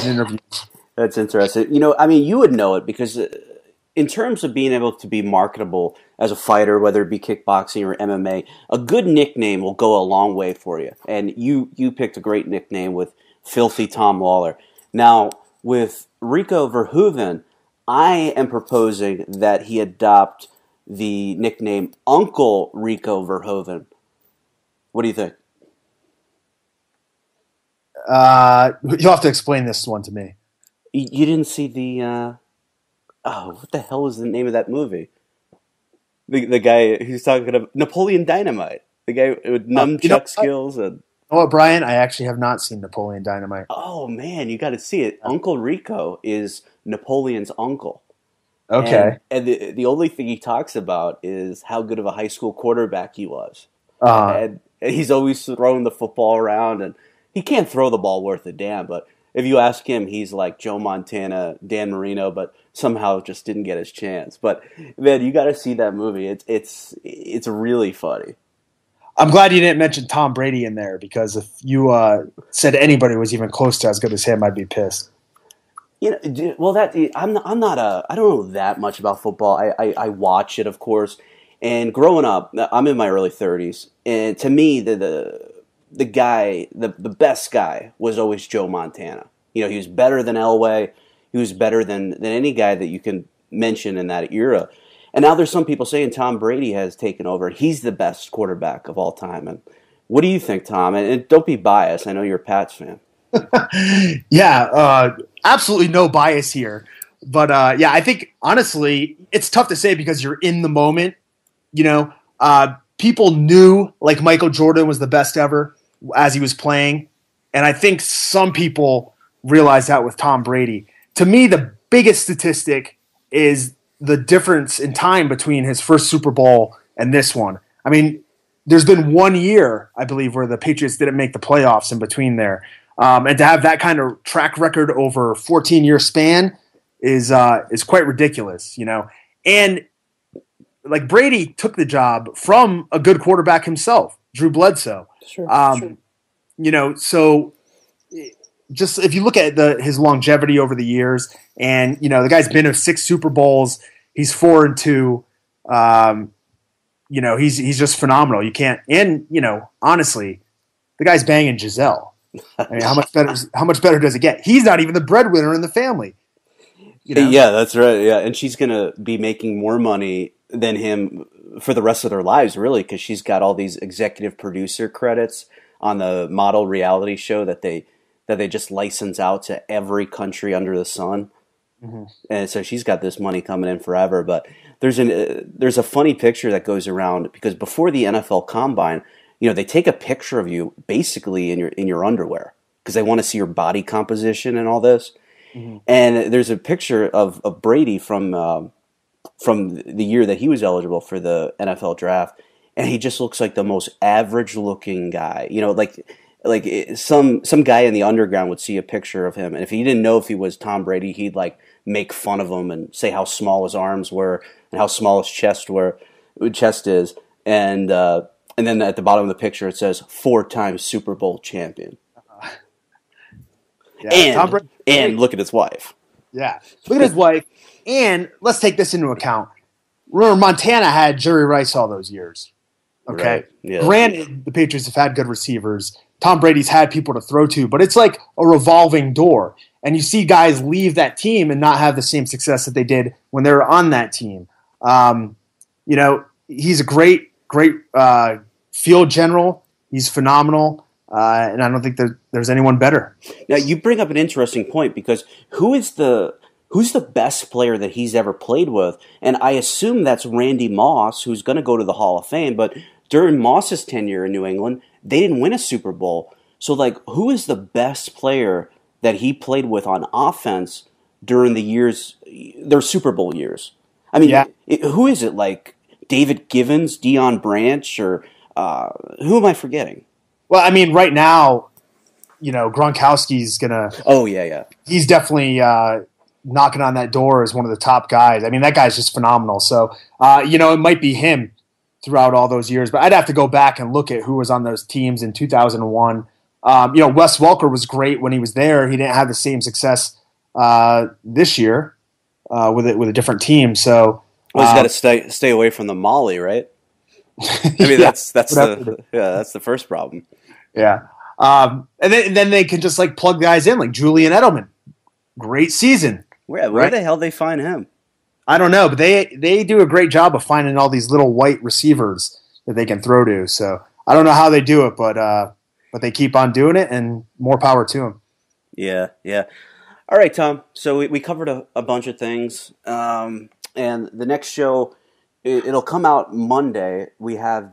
in interviews. That's interesting. You would know it because in terms of being able to be marketable as a fighter, whether it be kickboxing or MMA, a good nickname will go a long way for you. And you picked a great nickname with Filthy Tom Lawlor. Now, with Rico Verhoeven, I am proposing that he adopt the nickname Uncle Rico Verhoeven. What do you think? You'll have to explain this one to me. You didn't see the... what the hell was the name of that movie? The guy who's talking about Napoleon Dynamite. The guy with nunchuck skills. And... You know what, Brian? I actually have not seen Napoleon Dynamite. Oh, man, you got to see it. Uncle Rico is Napoleon's uncle. Okay. And the only thing he talks about is how good of a high school quarterback he was. And he's always throwing the football around, and he can't throw the ball worth a damn, but if you ask him, he's like Joe Montana, Dan Marino, but somehow just didn't get his chance. But man, you got to see that movie. It's really funny. I'm glad you didn't mention Tom Brady in there because if you said anybody was even close to as good as him, I'd be pissed. Well, I don't know that much about football. I watch it, of course. And growing up, I'm in my early 30s, and to me, the guy, the best guy was always Joe Montana. He was better than Elway. He was better than any guy that you can mention in that era. And now there's some people saying Tom Brady has taken over. He's the best quarterback of all time. And what do you think, Tom? And don't be biased. I know you're a Pats fan. Yeah, absolutely no bias here. But I think, honestly, it's tough to say because you're in the moment. People knew like Michael Jordan was the best ever as he was playing. And I think some people realized that with Tom Brady. To me, the biggest statistic is the difference in time between his first Super Bowl and this one. I mean, there's been 1 year, I believe, where the Patriots didn't make the playoffs in between there. And to have that kind of track record over a 14-year span is quite ridiculous, And like Brady took the job from a good quarterback himself, Drew Bledsoe. Sure. So just if you look at his longevity over the years, and the guy's been to 6 Super Bowls, he's 4-2. He's just phenomenal. You can't, and honestly, the guy's banging Giselle. I mean, how much better does it get? He's not even the breadwinner in the family. Yeah, that's right. Yeah, and she's gonna be making more money than him for the rest of their lives, really, because she's got all these executive producer credits on the model reality show that they just license out to every country under the sun. Mm-hmm. And so she's got this money coming in forever. But there's a funny picture that goes around because before the NFL Combine, they take a picture of you basically in your underwear. because they want to see your body composition and all this. Mm-hmm. And there's a picture of Brady from the year that he was eligible for the NFL draft, and he just looks like the most average looking guy. You know, like some guy in the underground would see a picture of him, and if he didn't know if he was Tom Brady, he'd like make fun of him and say how small his arms were and how small his chest is, and then at the bottom of the picture it says 4-time Super Bowl champion. Yeah, and look at his wife. Yeah, look at his wife. And let's take this into account. Remember, Montana had Jerry Rice all those years. Okay, Right, yeah. Granted, the Patriots have had good receivers. Tom Brady's had people to throw to, but it's like a revolving door. And you see guys leave that team and not have the same success that they did when they were on that team. You know, he's a great field general. He's phenomenal. And I don't think there's anyone better. Now, you bring up an interesting point, because who's the best player that he's ever played with? And I assume that's Randy Moss, who's going to go to the Hall of Fame. But during Moss's tenure in New England, they didn't win a Super Bowl. So, like, who is the best player that he played with on offense during their Super Bowl years? I mean, who is it? Like David Givens, Deion Branch, or who am I forgetting? Well, I mean, right now, you know, Gronkowski's gonna. Oh yeah. He's definitely knocking on that door as one of the top guys. I mean, that guy's just phenomenal. So, you know, it might be him throughout all those years, but I'd have to go back and look at who was on those teams in 2001. You know, Wes Welker was great when he was there. He didn't have the same success this year with a different team. So, well, he's got to stay away from the Molly, right? I mean, that's the first problem. Yeah. And then they can just like plug guys in, like Julian Edelman. Great season. Where the hell they find him? I don't know, but they do a great job of finding all these little white receivers that they can throw to. So I don't know how they do it, but they keep on doing it, and more power to them. Yeah. All right, Tom. So we covered a bunch of things, and the next show, it'll come out Monday. We have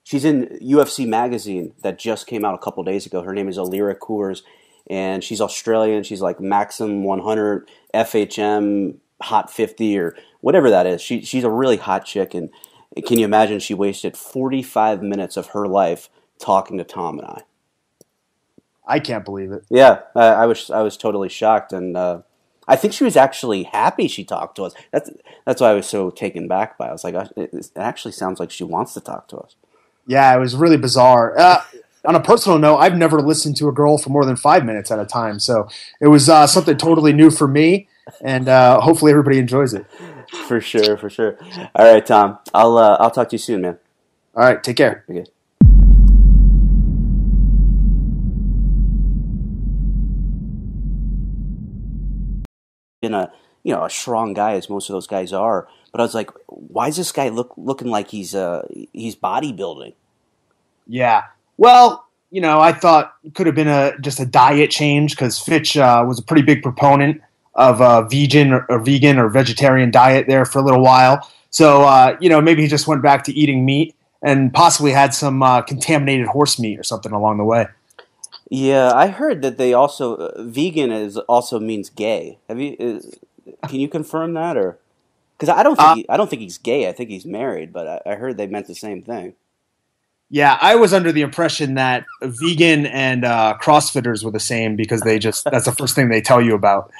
she's in UFC Magazine that just came out a couple days ago. Her name is Alira Coors, and she's Australian. She's like Maxim 100, FHM, Hot 50, or whatever that is. She's a really hot chick, and can you imagine she wasted 45 minutes of her life talking to Tom and I? I can't believe it. Yeah, I was totally shocked, and I think she was actually happy she talked to us. That's why I was so taken back by it. I was like, it actually sounds like she wants to talk to us. Yeah, it was really bizarre. On a personal note, I've never listened to a girl for more than 5 minutes at a time, so it was something totally new for me, and hopefully everybody enjoys it. For sure. All right, Tom. I'll talk to you soon, man. All right, take care. Okay. Been a strong guy, as most of those guys are, but I was like, why is this guy looking like he's bodybuilding? Yeah. Well, you know, I thought it could have been just a diet change, because Fitch was a pretty big proponent of a vegan or vegetarian diet there for a little while. So, you know, maybe he just went back to eating meat and possibly had some contaminated horse meat or something along the way. Yeah, I heard that they also vegan also means gay. Can you confirm that, or because I don't think he's gay. I think he's married, but I heard they meant the same thing. Yeah, I was under the impression that vegan and CrossFitters were the same, because that's the first thing they tell you about.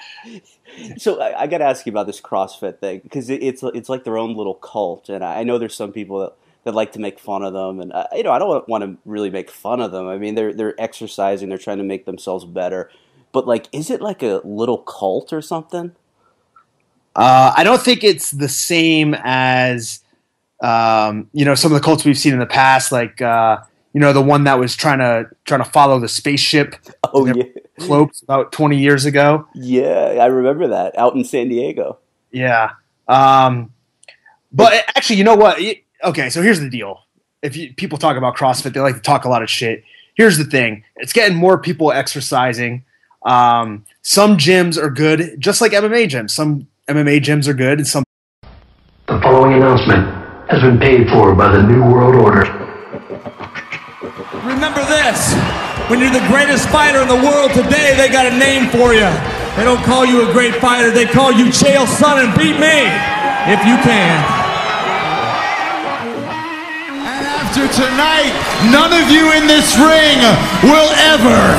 So I got to ask you about this CrossFit thing, because it's like their own little cult, and I know there's some people that like to make fun of them, and I don't want to really make fun of them. I mean, they're exercising, they're trying to make themselves better, but like, is it like a little cult or something? I don't think it's the same as you know, some of the cults we've seen in the past, like you know, the one that was trying to follow the spaceship. Oh yeah, slopes about 20 years ago. Yeah, I remember that out in San Diego. Yeah, but actually, you know what? Okay, so here's the deal. People talk about CrossFit, they like to talk a lot of shit. Here's the thing. It's getting more people exercising. Some gyms are good, just like MMA gyms. Some MMA gyms are good, and some... The following announcement has been paid for by the New World Order. Remember this. When you're the greatest fighter in the world today, they got a name for you. They don't call you a great fighter, they call you Chael Son and beat me, if you can. And after tonight, none of you in this ring will ever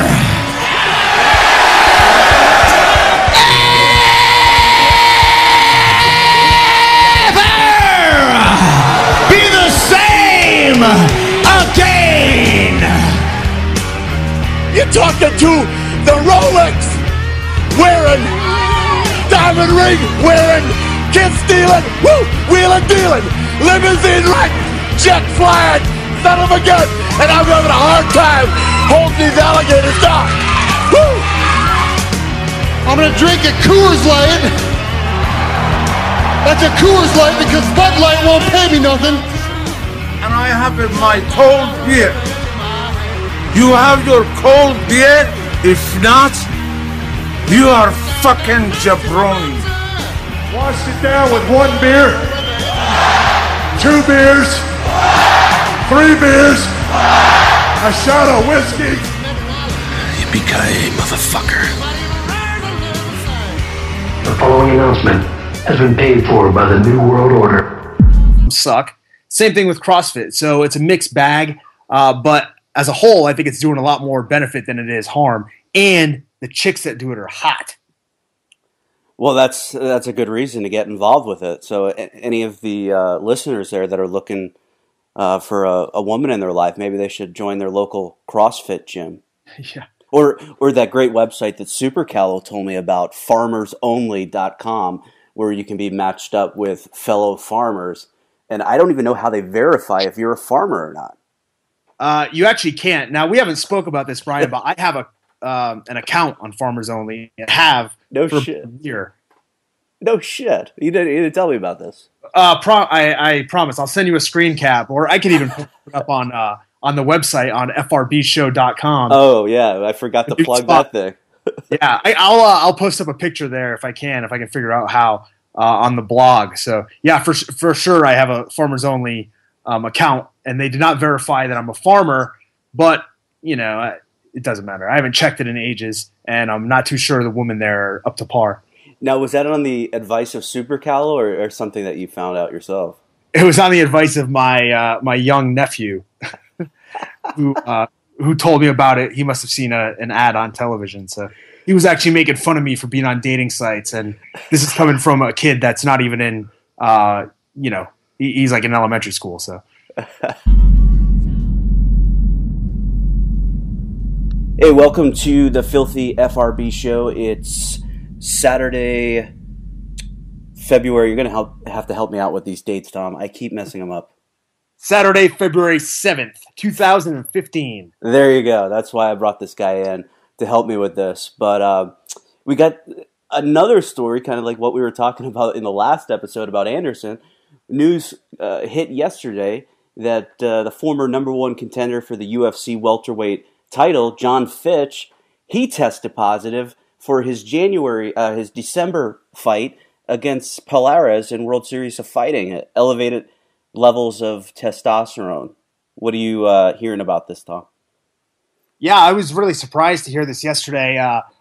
be the same again. You're talking to the Rolex wearing, diamond ring wearing, kid stealing, woo, wheeling dealing, limousine right, jet flying, son of a gun, and I'm having a hard time holding these alligators down. Woo! I'm gonna drink a Coors Light. That's a Coors Light because Bud Light won't pay me nothing. And I have my cold beer. You have your cold beer? If not, you are fucking jabroni. Washed it down with 1 beer, 2 beers, 3 beers, a shot of whiskey. Yippee-ki-yay, motherfucker. The following announcement has been paid for by the New World Order. Suck. Same thing with CrossFit. So it's a mixed bag, but as a whole, I think it's doing a lot more benefit than it is harm. And the chicks that do it are hot. Well, that's a good reason to get involved with it. So any of the listeners there that are looking for a woman in their life, maybe they should join their local CrossFit gym. Yeah. Or that great website that Super Callow told me about, farmersonly.com, where you can be matched up with fellow farmers. And I don't even know how they verify if you're a farmer or not. You actually can't. Now, we haven't spoke about this, Brian, but I have an account on Farmers Only. I have No for shit. a year. No shit. You didn't tell me about this. I promise. I'll send you a screen cap, or I can even put it up on the website on FRBshow.com. Oh, yeah. I forgot to plug that thing. Yeah, I'll post up a picture there if I can figure out how on the blog. So, yeah, for sure I have a Farmers Only account, and they did not verify that I'm a farmer, but, you know, it doesn't matter. I haven't checked it in ages, and I'm not too sure the women there are up to par. Now, was that on the advice of Super Callow or something that you found out yourself? It was on the advice of my young nephew, who told me about it. He must have seen an ad on television, so he was actually making fun of me for being on dating sites, and this is coming from a kid that's not even in, he's like in elementary school, so. Hey, welcome to the Filthy FRB Show. It's Saturday, February. You're going to have to help me out with these dates, Tom. I keep messing them up. Saturday, February 7th, 2015. There you go. That's why I brought this guy in to help me with this. But we got another story, kind of like what we were talking about in the last episode about Anderson. News hit yesterday that the former #1 contender for the UFC welterweight title, Jon Fitchs, he tested positive for his December fight against Polaris in World Series of Fighting at elevated levels of testosterone. What are you hearing about this, Tom? Yeah, I was really surprised to hear this yesterday.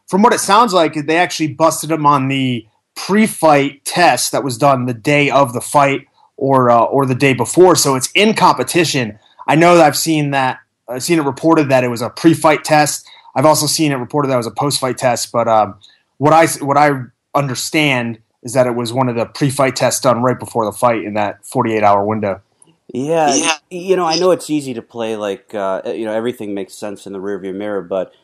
From what it sounds like, they actually busted him on the pre-fight test that was done the day of the fight or the day before. So it's in competition. I know that I've seen it reported that it was a pre-fight test. I've also seen it reported that it was a post-fight test. But what I understand is that it was one of the pre-fight tests done right before the fight in that 48-hour window. Yeah, you know, I know it's easy to play like, everything makes sense in the rearview mirror, but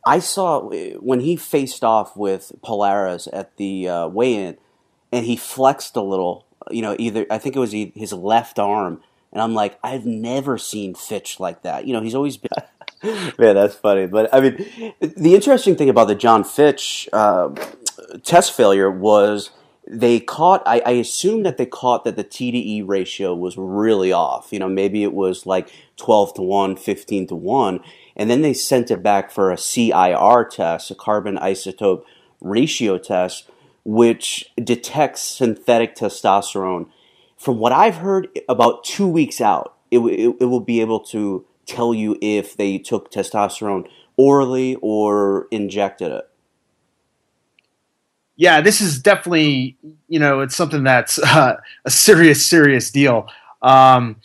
I saw when he faced off with Polaris at the weigh-in, and he flexed a little, I think it was his left arm, and I'm like, I've never seen Fitch like that. He's always been... Man, that's funny. But, I mean, the interesting thing about the Jon Fitchs test failure was I assume that they caught that the TDE ratio was really off. Maybe it was like 12-1, 15-1, and then they sent it back for a CIR test, a carbon isotope ratio test, which detects synthetic testosterone. From what I've heard, about 2 weeks out, it will be able to tell you if they took testosterone orally or injected it. Yeah, this is definitely, it's something that's a serious deal. It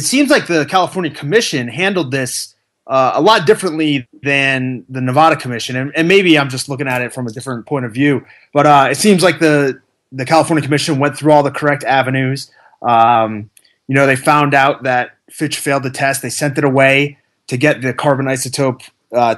seems like the California Commission handled this a lot differently than the Nevada Commission, and maybe I'm just looking at it from a different point of view. But it seems like the California Commission went through all the correct avenues. They found out that Fitch failed the test. They sent it away to get the carbon isotope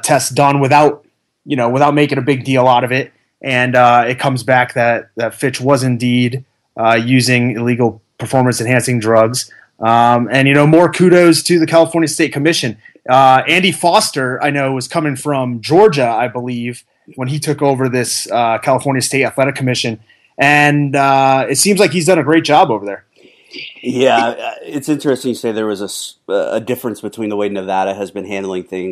test done without making a big deal out of it. And it comes back that Fitch was indeed using illegal performance-enhancing drugs. And more kudos to the California State Commission. Andy Foster, I know, was coming from Georgia, I believe, when he took over this California State Athletic Commission. And it seems like he's done a great job over there. Yeah, it's interesting you say there was a difference between the way Nevada has been handling things